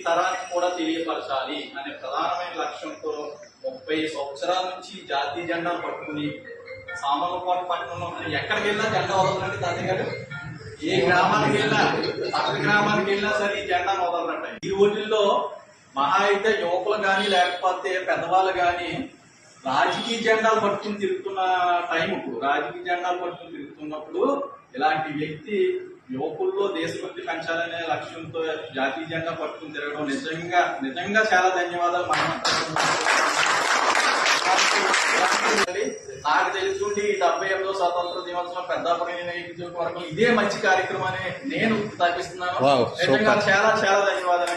తరానికి కూడా తెలియపరచాలి అనే ప్రధానమైన లక్ష్యంతో 30 సంవత్సరాల నుంచి జాతీయ జెండా పట్టుకుని సామర్లకోట పట్టణంలో ఎక్కడికి వెళ్ళినా జెండా వదలనండి తాతయ్య గారు. ఏ గ్రామానికి వెళ్ళినా, పక్కన గ్రామానికి వెళ్ళినా సరే ఈ జెండా వదలనంట. ఈ రోజుల్లో మహా అయితే యువకులు కానీ లేకపోతే పెద్దవాళ్ళు కానీ రాజకీయ జెండాలు పట్టుకుని తిరుగుతున్న టైం. ఇప్పుడు రాజకీయ జెండాలు పట్టుకుని తిరుగుతున్నప్పుడు ఇలాంటి వ్యక్తి యువకుల్లో దేశభక్తి పెంచాలనే లక్ష్యంతో జాతీయ జెండా పట్టుకుని తిరగడం నిజంగా చాలా ధన్యవాదాలు. నాకు తెలుసుండి 78వ స్వాతంత్ర దినోత్సవం పెద్దాపురం నియోజకవర్గం ఇదే మంచి కార్యక్రమాన్ని నేను తప్పిస్తున్నాను. నిజంగా చాలా ధన్యవాదాలు.